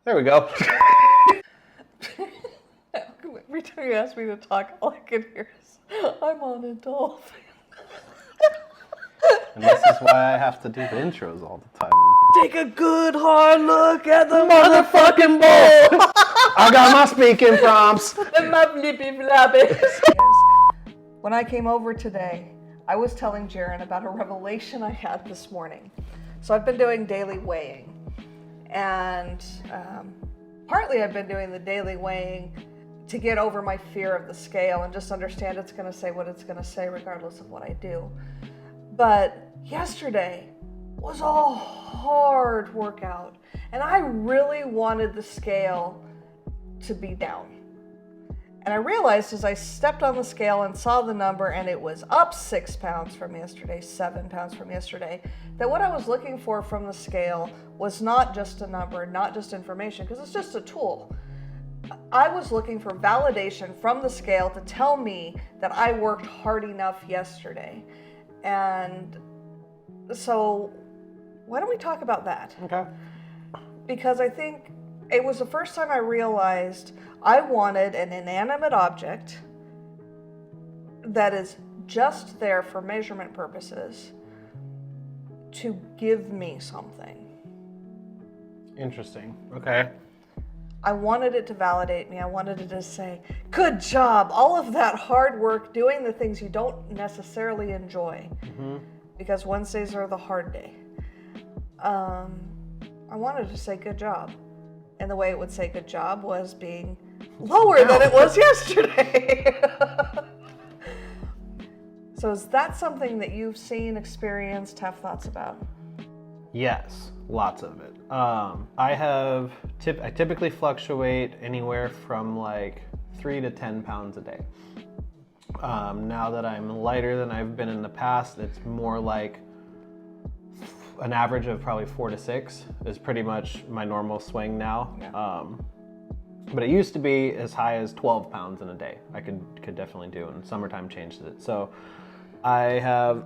There we go. Every time you ask me to talk, all I can hear is, I'm on a dolphin. And this is why I have to do the intros all the time. Take a good hard look at the Motherfucking bull! I got my speaking prompts. and my flippy flabbies. When I came over today, I was telling Jaren about a revelation I had this morning. So I've been doing daily weighing. And partly I've been doing the daily weighing to get over my fear of the scale and just understand it's going to say what it's going to say regardless of what I do. But yesterday was a hard workout, and I really wanted the scale to be down. And I realized as I stepped on the scale and saw the number and it was up 6 pounds from yesterday, 7 pounds from yesterday, that what I was looking for from the scale was not just a number, not just information, because it's just a tool. I was looking for validation from the scale to tell me that I worked hard enough yesterday. And so why don't we talk about that? Okay. Because I think it was the first time I realized I wanted an inanimate object that is just there for measurement purposes to give me something. Interesting. Okay. I wanted it to validate me. I wanted it to say, good job, all of that hard work doing the things you don't necessarily enjoy. Mm-hmm. Because Wednesdays are the hard day. I wanted to say good job. And the way it would say good job was being lower than it was yesterday. So is that something that you've seen, experienced, have thoughts about? Yes, lots of it. I typically fluctuate anywhere from like 3 to 10 pounds a day. Now that I'm lighter than I've been in the past, it's more like an average of probably 4 to 6 is pretty much my normal swing now. Yeah. But it used to be as high as 12 pounds in a day. I could definitely do, and summertime changed it. So I have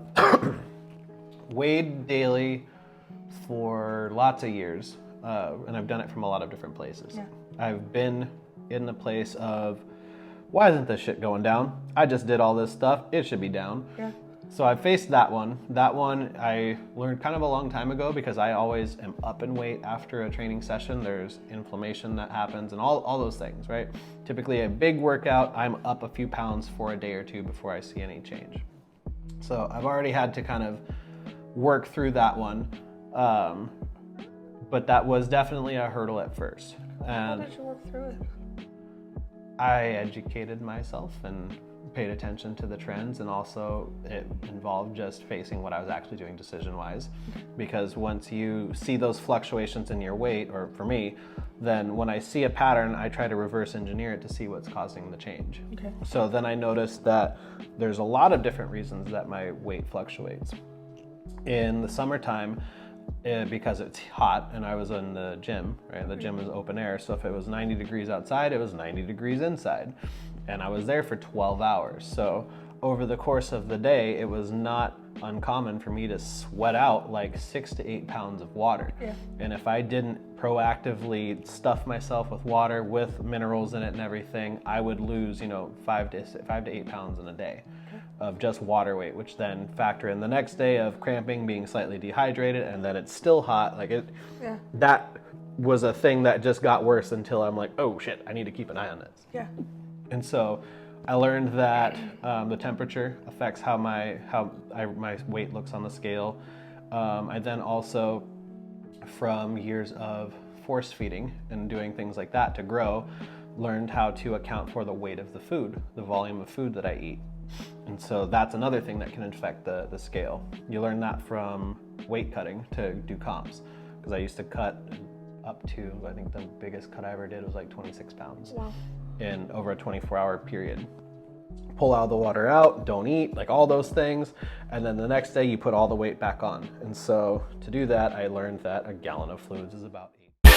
weighed daily for lots of years, and I've done it from a lot of different places. Yeah. I've been in the place of, why isn't this shit going down? I just did all this stuff, it should be down. Yeah. So I faced that one. That one I learned kind of a long time ago because I always am up in weight after a training session. There's inflammation that happens and all those things, right? Typically a big workout, I'm up a few pounds for a day or two before I see any change. So I've already had to kind of work through that one. But that was definitely a hurdle at first. And how did you work through it? I educated myself and paid attention to the trends, and also it involved just facing what I was actually doing decision-wise. Because once you see those fluctuations in your weight, or for me, then when I see a pattern, I try to reverse engineer it to see what's causing the change. Okay. So then I noticed that there's a lot of different reasons that my weight fluctuates. In the summertime, because it's hot and I was in the gym, right? The gym is open air, so if it was 90 degrees outside, it was 90 degrees inside. And I was there for 12 hours. So over the course of the day, it was not uncommon for me to sweat out like 6 to 8 pounds of water. Yeah. And if I didn't proactively stuff myself with water with minerals in it and everything, I would lose, 5 to 8 pounds in a day of just water weight, which then factor in the next day of cramping, being slightly dehydrated, and then it's still hot. That was a thing that just got worse until I'm like, oh shit, I need to keep an eye on this. Yeah. And so I learned that the temperature affects how my weight looks on the scale. I then also, from years of force feeding and doing things like that to grow, learned how to account for the weight of the food, the volume of food that I eat. And so that's another thing that can affect the scale. You learn that from weight cutting to do comps, because I used to cut up to, I think the biggest cut I ever did was like 26 pounds. Wow. In over a 24-hour period. Pull all the water out, don't eat, like all those things, and then the next day you put all the weight back on. And so to do that, I learned that a gallon of fluids is about 8.